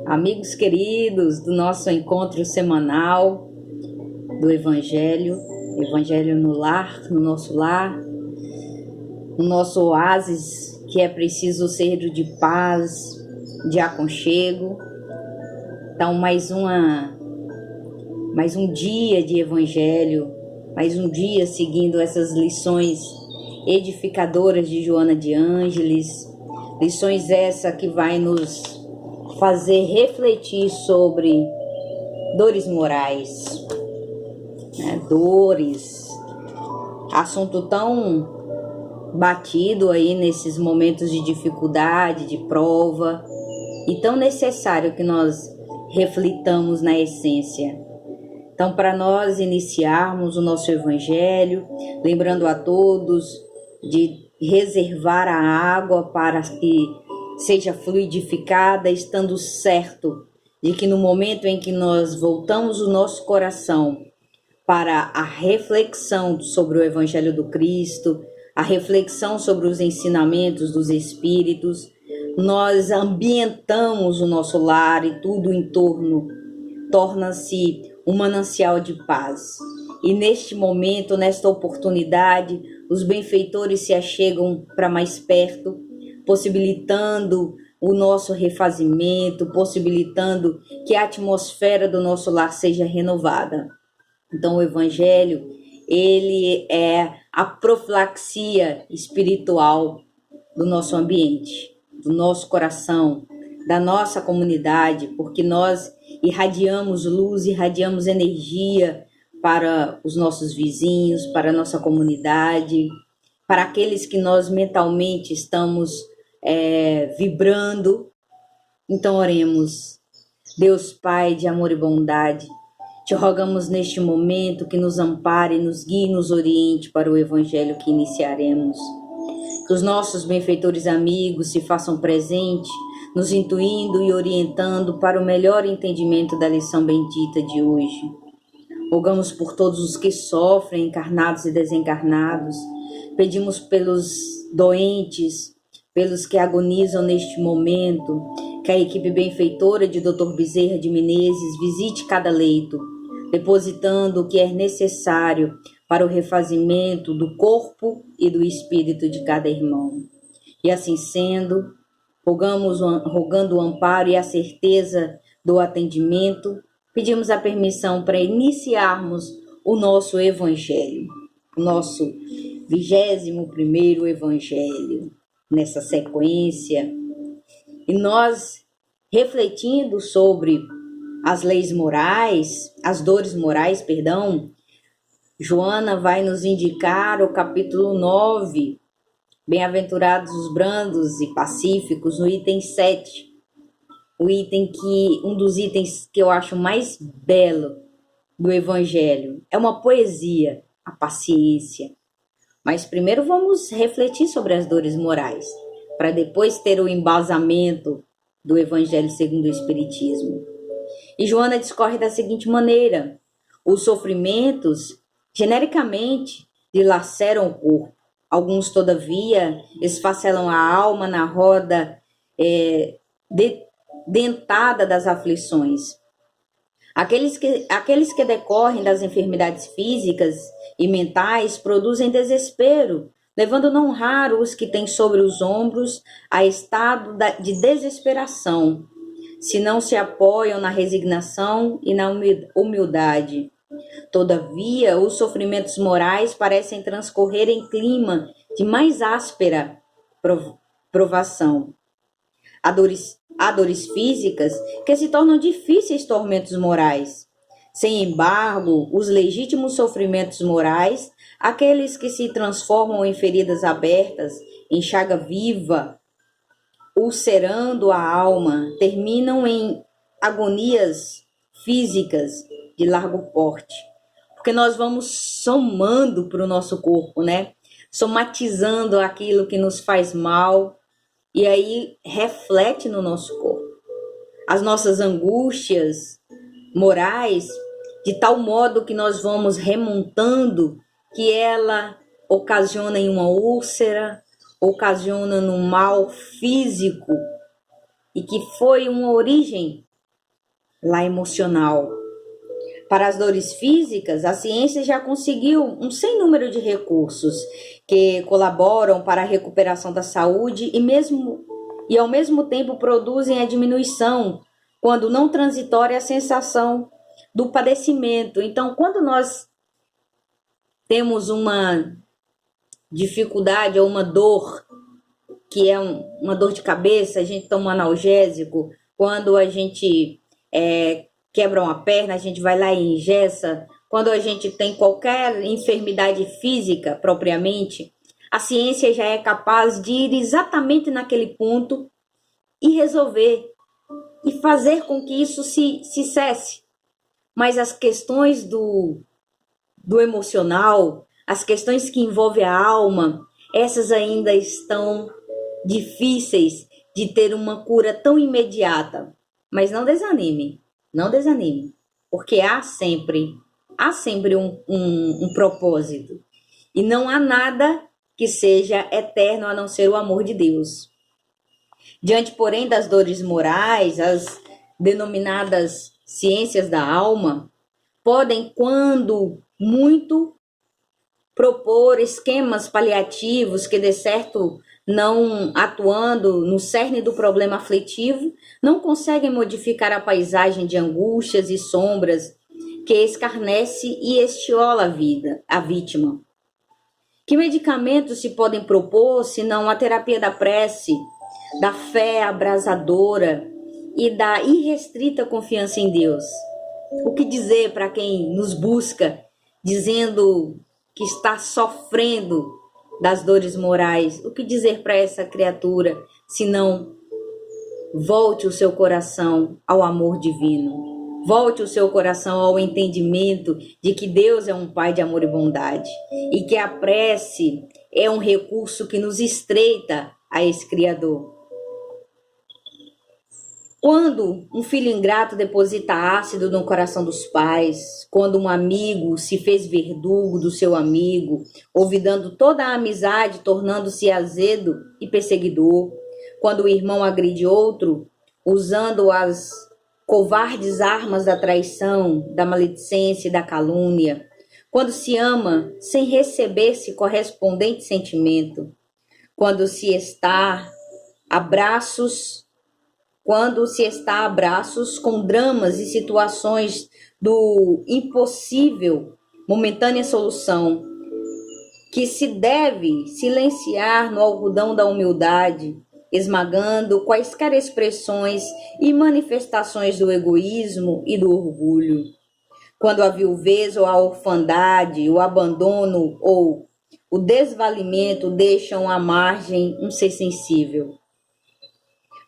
amigos queridos do nosso encontro semanal do Evangelho no lar, no nosso lar, no nosso oásis que é preciso ser de paz, de aconchego. Então, mais um dia de Evangelho, mais um dia seguindo essas lições edificadoras de Joana de Ângeles, lições essa que vai nos fazer refletir sobre dores morais, né? Dores, assunto tão batido aí nesses momentos de dificuldade, de prova, e tão necessário que nós reflitamos na essência. Então, para nós iniciarmos o nosso Evangelho, lembrando a todos de reservar a água para que seja fluidificada, estando certo de que no momento em que nós voltamos o nosso coração para a reflexão sobre o Evangelho do Cristo, a reflexão sobre os ensinamentos dos Espíritos, nós ambientamos o nosso lar e tudo em torno torna-se um manancial de paz. E neste momento, nesta oportunidade, os benfeitores se achegam para mais perto, possibilitando o nosso refazimento, possibilitando que a atmosfera do nosso lar seja renovada. Então, o Evangelho, ele é a profilaxia espiritual do nosso ambiente, do nosso coração, da nossa comunidade, porque nós irradiamos luz, irradiamos energia para os nossos vizinhos, para a nossa comunidade, para aqueles que nós mentalmente estamos vibrando. Então oremos. Deus Pai de amor e bondade, te rogamos neste momento que nos ampare, nos guie e nos oriente para o Evangelho que iniciaremos. Que os nossos benfeitores amigos se façam presentes, nos intuindo e orientando para o melhor entendimento da lição bendita de hoje. Rogamos por todos os que sofrem, encarnados e desencarnados. Pedimos pelos doentes, pelos que agonizam neste momento, que a equipe benfeitora de Dr. Bezerra de Menezes visite cada leito, depositando o que é necessário para o refazimento do corpo e do espírito de cada irmão. E assim sendo, rogando o amparo e a certeza do atendimento, pedimos a permissão para iniciarmos o nosso Evangelho, o nosso 21º Evangelho, nessa sequência. E nós, refletindo sobre as leis morais, as dores morais, Joana vai nos indicar o capítulo 9, Bem-aventurados os brandos e pacíficos, no item 7. Um dos itens que eu acho mais belo do Evangelho. É uma poesia, a paciência. Mas primeiro vamos refletir sobre as dores morais, para depois ter o embasamento do Evangelho segundo o Espiritismo. E Joana discorre da seguinte maneira: os sofrimentos, genericamente, dilaceram o corpo. Alguns, todavia, esfacelam a alma na roda dentada das aflições. Aqueles que decorrem das enfermidades físicas e mentais produzem desespero, levando não raro os que têm sobre os ombros a estado de desesperação, se não se apoiam na resignação e na humildade. Todavia, os sofrimentos morais parecem transcorrer em clima de mais áspera provação. Há dores físicas que se tornam difíceis tormentos morais. Sem embargo, os legítimos sofrimentos morais, aqueles que se transformam em feridas abertas, em chaga viva, ulcerando a alma, terminam em agonias físicas de largo porte, porque nós vamos somando para o nosso corpo, né? Somatizando aquilo que nos faz mal, e aí reflete no nosso corpo. As nossas angústias morais, de tal modo que nós vamos remontando, que ela ocasiona em uma úlcera, ocasiona num mal físico, e que foi uma origem lá emocional. Para as dores físicas, a ciência já conseguiu um sem número de recursos que colaboram para a recuperação da saúde e ao mesmo tempo produzem a diminuição, quando não transitória, a sensação do padecimento. Então, quando nós temos uma dificuldade ou uma dor, que é uma dor de cabeça, a gente toma um analgésico. Quando a gente quebra uma perna, a gente vai lá e engessa. Quando a gente tem qualquer enfermidade física propriamente, a ciência já é capaz de ir exatamente naquele ponto e resolver e fazer com que isso se cesse. Mas as questões do emocional, as questões que envolvem a alma, essas ainda estão difíceis de ter uma cura tão imediata. Mas não desanime, não desanime, porque há sempre um propósito. E não há nada que seja eterno a não ser o amor de Deus. Diante, porém, das dores morais, as denominadas ciências da alma podem, quando muito, propor esquemas paliativos que, de certo, não atuando no cerne do problema aflitivo, não conseguem modificar a paisagem de angústias e sombras que escarnece e estiola a vítima. Que medicamentos se podem propor, senão a terapia da prece, da fé abrasadora e da irrestrita confiança em Deus? O que dizer para quem nos busca, dizendo que está sofrendo das dores morais? O que dizer para essa criatura, senão volte o seu coração ao amor divino? Volte o seu coração ao entendimento de que Deus é um Pai de amor e bondade e que a prece é um recurso que nos estreita a esse Criador. Quando um filho ingrato deposita ácido no coração dos pais, quando um amigo se fez verdugo do seu amigo, olvidando toda a amizade, tornando-se azedo e perseguidor, quando o irmão agride outro, usando as covardes armas da traição, da maledicência e da calúnia, quando se ama sem receber-se correspondente sentimento, quando se está a braços com dramas e situações do impossível, momentânea solução, que se deve silenciar no algodão da humildade, esmagando quaisquer expressões e manifestações do egoísmo e do orgulho. Quando a viuvez ou a orfandade, o abandono ou o desvalimento deixam à margem um ser sensível.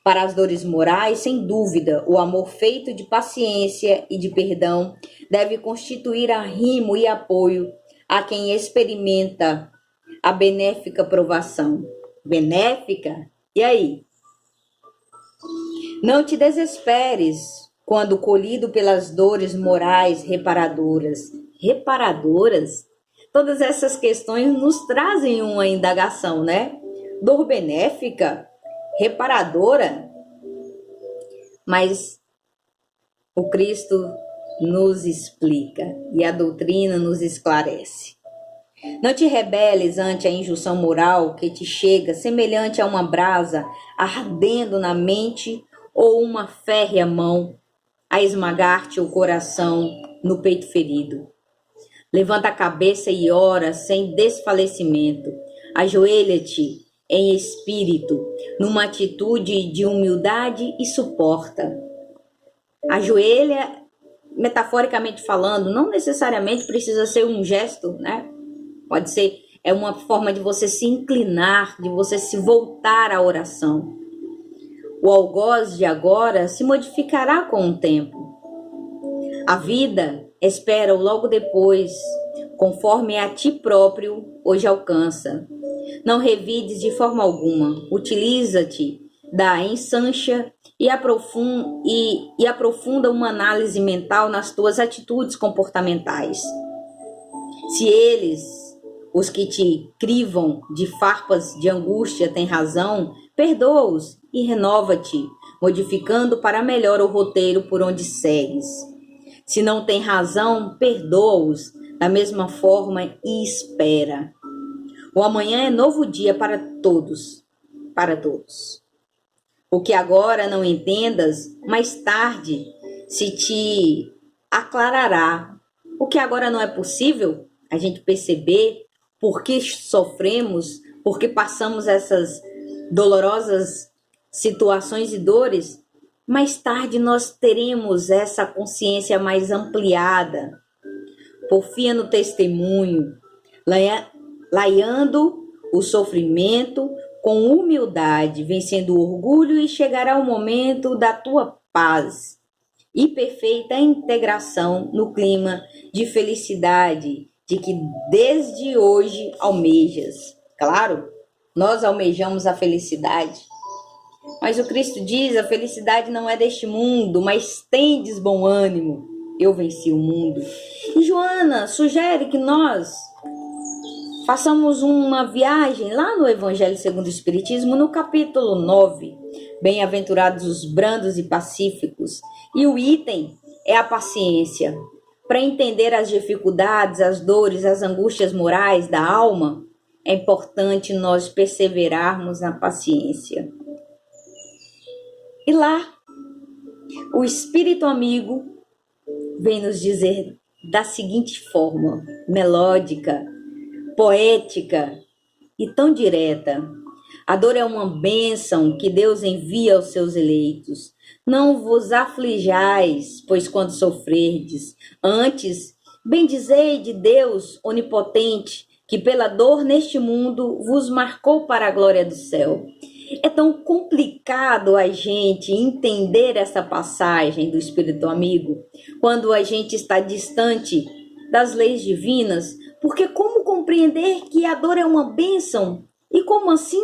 Para as dores morais, sem dúvida, o amor feito de paciência e de perdão deve constituir arrimo e apoio a quem experimenta a benéfica provação. Benéfica? E aí? Não te desesperes quando colhido pelas dores morais reparadoras. Reparadoras? Todas essas questões nos trazem uma indagação, né? Dor benéfica? Reparadora? Mas o Cristo nos explica e a doutrina nos esclarece. Não te rebeles ante a injunção moral que te chega semelhante a uma brasa ardendo na mente ou uma férrea mão a esmagar-te o coração no peito ferido. Levanta a cabeça e ora sem desfalecimento. Ajoelha-te em espírito, numa atitude de humildade e suporta. Ajoelha, metaforicamente falando, não necessariamente precisa ser um gesto, né? Pode ser, é uma forma de você se inclinar, de você se voltar à oração. O algoz de agora se modificará com o tempo. A vida espera o logo depois, conforme a ti próprio hoje alcança. Não revides de forma alguma, utiliza-te da ensancha e aprofunda uma análise mental nas tuas atitudes comportamentais. Se eles, os que te crivam de farpas de angústia, têm razão, perdoa-os e renova-te modificando para melhor o roteiro por onde segues. Se não tem razão, perdoa-os da mesma forma e espera. O amanhã é novo dia para todos, para todos. O que agora não entendas, mais tarde se te aclarará. O que agora não é possível a gente perceber por que sofremos, por que passamos essas dolorosas situações e dores, mais tarde nós teremos essa consciência mais ampliada. Porfia no testemunho, laiando o sofrimento com humildade, vencendo o orgulho, e chegará o momento da tua paz e perfeita integração no clima de felicidade de que desde hoje almejas. Claro, nós almejamos a felicidade, mas o Cristo diz: a felicidade não é deste mundo, mas tendes bom ânimo, eu venci o mundo. E Joana sugere que nós façamos uma viagem lá no Evangelho segundo o Espiritismo, no capítulo 9, bem-aventurados os brandos e pacíficos, e o item é a paciência. Para entender as dificuldades, as dores, as angústias morais da alma, é importante nós perseverarmos na paciência. E lá, o Espírito Amigo vem nos dizer da seguinte forma, melódica, poética e tão direta: a dor é uma bênção que Deus envia aos seus eleitos. Não vos aflijais, pois quando sofrerdes, antes bendizei de Deus onipotente, que pela dor neste mundo vos marcou para a glória do céu. É tão complicado a gente entender essa passagem do Espírito Amigo quando a gente está distante das leis divinas, porque como compreender que a dor é uma bênção? E como assim?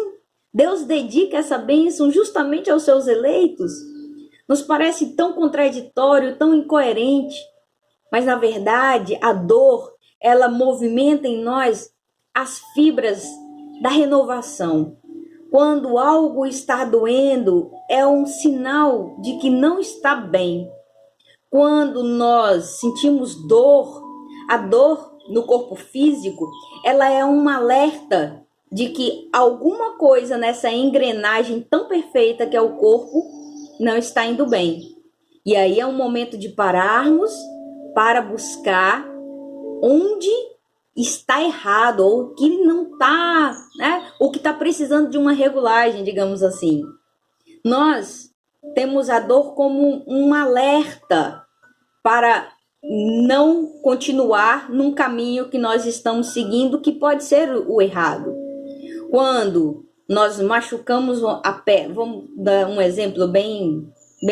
Deus dedica essa bênção justamente aos seus eleitos? Nos parece tão contraditório, tão incoerente. Mas, na verdade, a dor, ela movimenta em nós as fibras da renovação. Quando algo está doendo, é um sinal de que não está bem. Quando nós sentimos dor, a dor no corpo físico, ela é um alerta de que alguma coisa nessa engrenagem tão perfeita que é o corpo não está indo bem. E aí é um momento de pararmos para buscar onde está errado, ou o que não está, né? O que está precisando de uma regulagem, digamos assim. Nós temos a dor como um alerta para não continuar num caminho que nós estamos seguindo, que pode ser o errado. Quando nós machucamos a pé, vamos dar um exemplo bem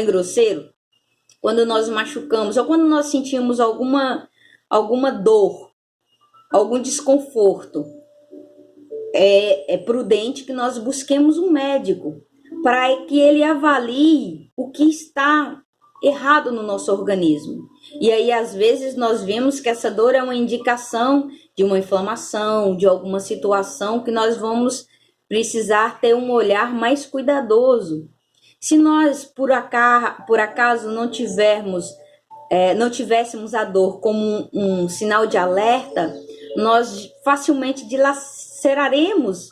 grosseiro, quando nós machucamos, ou quando nós sentimos alguma dor, algum desconforto, é prudente que nós busquemos um médico para que ele avalie o que está errado no nosso organismo. E aí, às vezes, nós vemos que essa dor é uma indicação de uma inflamação, de alguma situação que nós vamos precisar ter um olhar mais cuidadoso. Se nós, por acaso, não tivéssemos a dor como um sinal de alerta, nós facilmente dilaceraríamos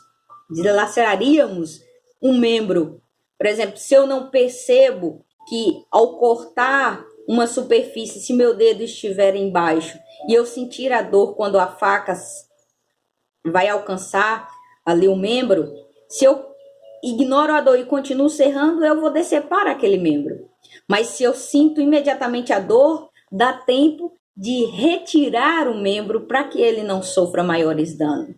um membro. Por exemplo, se eu não percebo que ao cortar uma superfície, se meu dedo estiver embaixo e eu sentir a dor quando a faca vai alcançar ali o membro, se eu ignoro a dor e continuo serrando, eu vou decepar aquele membro. Mas se eu sinto imediatamente a dor, dá tempo de retirar o membro para que ele não sofra maiores danos.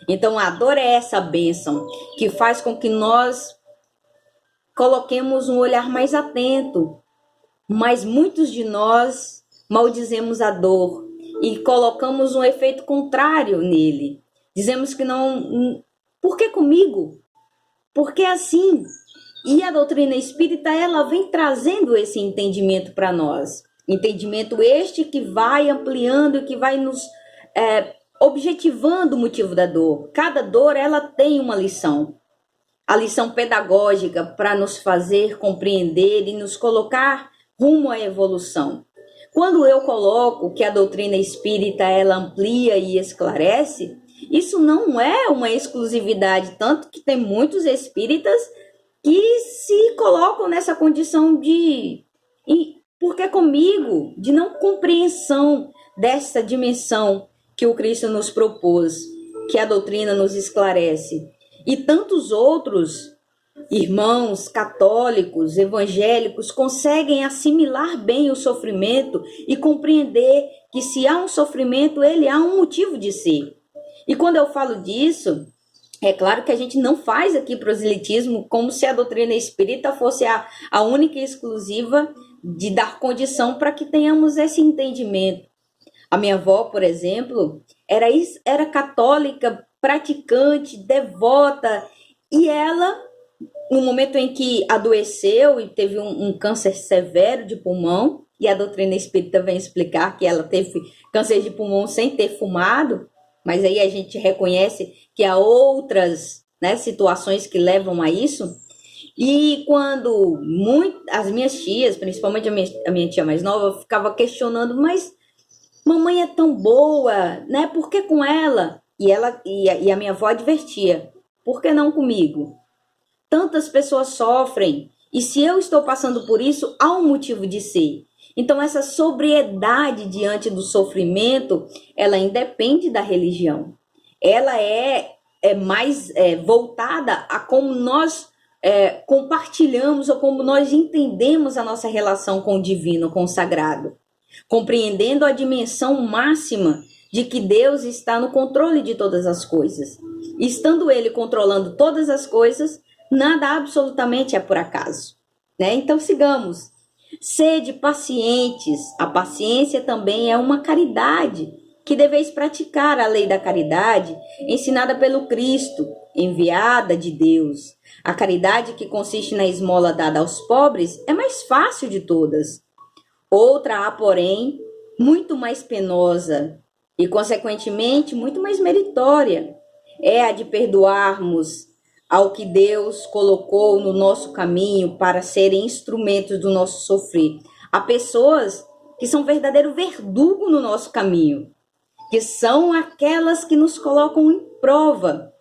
Então a dor é essa bênção que faz com que nós coloquemos um olhar mais atento. Mas muitos de nós maldizemos a dor e colocamos um efeito contrário nele. Dizemos que não... Por que comigo? Por que assim? E a doutrina espírita, ela vem trazendo esse entendimento para nós. Entendimento este que vai ampliando e que vai nos objetivando o motivo da dor. Cada dor, ela tem uma lição. a lição pedagógica para nos fazer compreender e nos colocar rumo à evolução. Quando eu coloco que a doutrina espírita ela amplia e esclarece, isso não é uma exclusividade, tanto que tem muitos espíritas que se colocam nessa condição de, porque comigo, de não compreensão dessa dimensão que o Cristo nos propôs, que a doutrina nos esclarece. E tantos outros irmãos católicos, evangélicos, conseguem assimilar bem o sofrimento e compreender que se há um sofrimento, ele há um motivo de ser. E quando eu falo disso, é claro que a gente não faz aqui proselitismo como se a doutrina espírita fosse a única e exclusiva de dar condição para que tenhamos esse entendimento. A minha avó, por exemplo, era católica, praticante, devota, e ela, no momento em que adoeceu e teve um câncer severo de pulmão, e a doutrina espírita vem explicar que ela teve câncer de pulmão sem ter fumado, mas aí a gente reconhece que há outras, né, situações que levam a isso. E quando as minhas tias, principalmente a minha tia mais nova, ficava questionando, mas mamãe é tão boa, né? Por que com ela? E a minha avó advertia, por que não comigo? Tantas pessoas sofrem, e se eu estou passando por isso, há um motivo de ser. Então, essa sobriedade diante do sofrimento, ela independe da religião. Ela é mais voltada a como nós compartilhamos ou como nós entendemos a nossa relação com o divino, com o sagrado. Compreendendo a dimensão máxima de que Deus está no controle de todas as coisas. E estando Ele controlando todas as coisas, nada absolutamente é por acaso, né? Então sigamos. Sede pacientes. A paciência também é uma caridade, que deveis praticar a lei da caridade, ensinada pelo Cristo, enviada de Deus. A caridade que consiste na esmola dada aos pobres é mais fácil de todas. Outra há, porém, muito mais penosa e, consequentemente, muito mais meritória. É a de perdoarmos ao que Deus colocou no nosso caminho para serem instrumentos do nosso sofrer. Há pessoas que são verdadeiro verdugo no nosso caminho, que são aquelas que nos colocam em prova.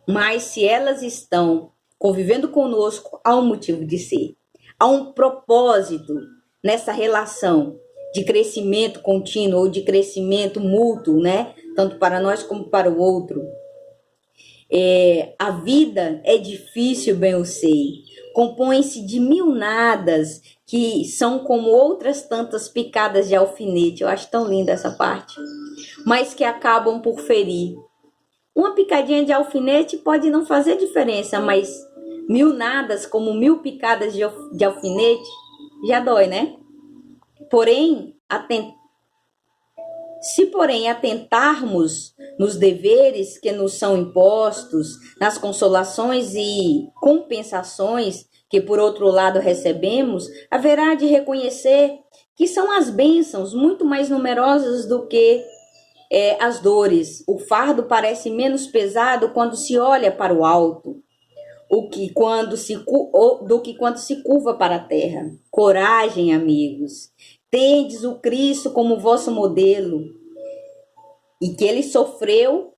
Mas se elas estão convivendo conosco, há um motivo de ser. Há um propósito nessa relação de crescimento contínuo ou de crescimento mútuo, né? Tanto para nós como para o outro. A vida é difícil, bem eu sei. Compõe-se de mil nadas que são como outras tantas picadas de alfinete. Eu acho tão linda essa parte. Mas que acabam por ferir. Uma picadinha de alfinete pode não fazer diferença, mas mil nadas como mil picadas de alfinete já dói, né? Se, porém, atentarmos nos deveres que nos são impostos, nas consolações e compensações que, por outro lado, recebemos, haverá de reconhecer que são as bênçãos muito mais numerosas do que as dores. O fardo parece menos pesado quando se olha para o alto, do que quando se curva para a terra. Coragem, amigos. Tendes o Cristo como vosso modelo, e que ele sofreu,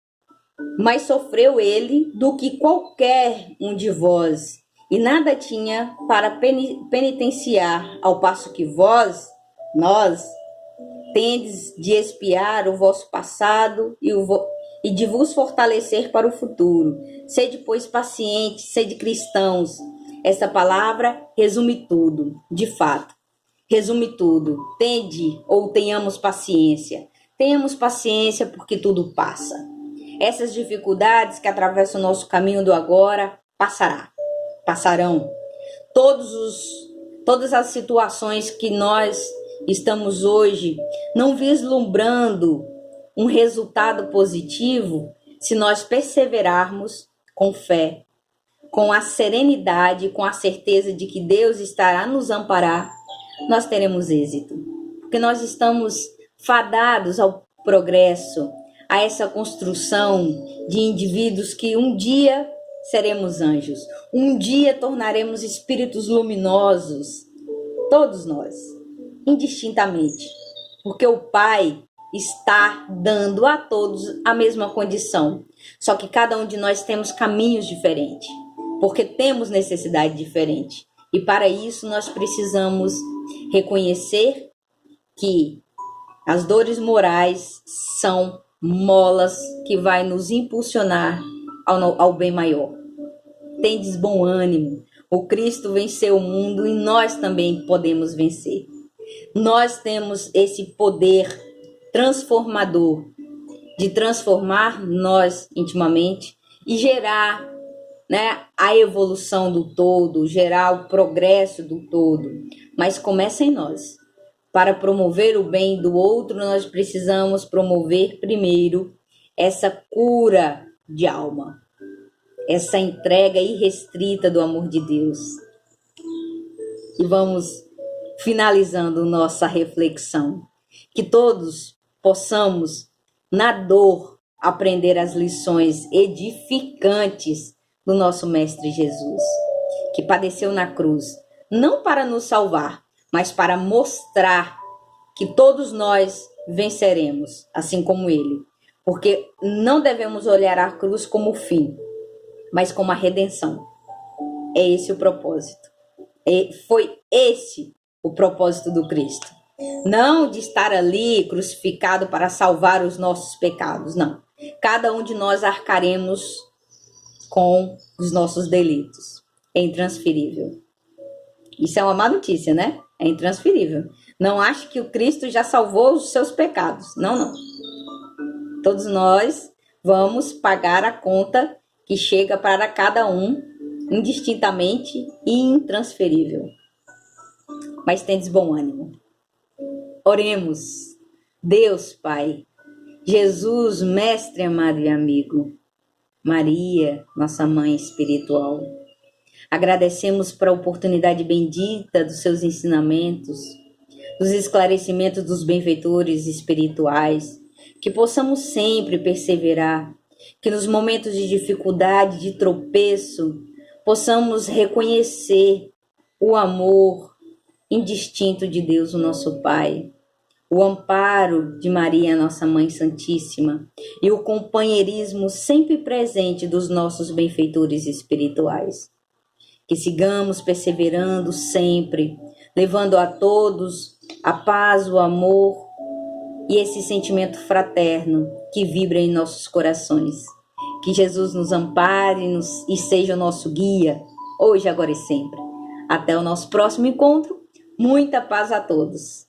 mais sofreu ele do que qualquer um de vós, e nada tinha para penitenciar, ao passo que nós, tendes de expiar o vosso passado e de vos fortalecer para o futuro. Sede, pois, pacientes, sede cristãos. Essa palavra resume tudo, de fato. Resume tudo. Tenhamos paciência. Tenhamos paciência porque tudo passa. Essas dificuldades que atravessam o nosso caminho do agora passarão. Todas as situações que nós estamos hoje não vislumbrando um resultado positivo, se nós perseverarmos com fé, com a serenidade, com a certeza de que Deus estará nos amparar, nós teremos êxito. Porque nós estamos fadados ao progresso, a essa construção de indivíduos que um dia seremos anjos. Um dia tornaremos espíritos luminosos, todos nós, indistintamente, porque o Pai está dando a todos a mesma condição. Só que cada um de nós temos caminhos diferentes, porque temos necessidade diferente. E para isso nós precisamos reconhecer que as dores morais são molas que vai nos impulsionar ao bem maior. Tendes bom ânimo. O Cristo venceu o mundo e nós também podemos vencer. Nós temos esse poder transformador de transformar nós intimamente e gerar, né, a evolução do todo, gerar o progresso do todo. Mas começa em nós. Para promover o bem do outro, nós precisamos promover primeiro essa cura de alma, essa entrega irrestrita do amor de Deus. E vamos finalizando nossa reflexão. Que todos possamos, na dor, aprender as lições edificantes do nosso Mestre Jesus, que padeceu na cruz, não para nos salvar, mas para mostrar que todos nós venceremos, assim como ele. Porque não devemos olhar a cruz como o fim, mas como a redenção. É esse o propósito. Foi esse o propósito do Cristo. Não de estar ali crucificado para salvar os nossos pecados, não. Cada um de nós arcaremos com os nossos delitos. É intransferível. Isso é uma má notícia, né? É intransferível. Não ache que o Cristo já salvou os seus pecados. Não, não. Todos nós vamos pagar a conta que chega para cada um, indistintamente e intransferível. Mas tendes bom ânimo. Oremos. Deus, Pai, Jesus, Mestre amado e amigo, Maria, nossa Mãe espiritual, agradecemos por a oportunidade bendita dos seus ensinamentos, dos esclarecimentos dos benfeitores espirituais, que possamos sempre perseverar, que nos momentos de dificuldade, de tropeço, possamos reconhecer o amor indistinto de Deus, o nosso Pai, o amparo de Maria, nossa Mãe Santíssima, e o companheirismo sempre presente dos nossos benfeitores espirituais. Que sigamos perseverando sempre, levando a todos a paz, o amor e esse sentimento fraterno que vibra em nossos corações. Que Jesus nos ampare e seja o nosso guia, hoje, agora e sempre. Até o nosso próximo encontro. Muita paz a todos.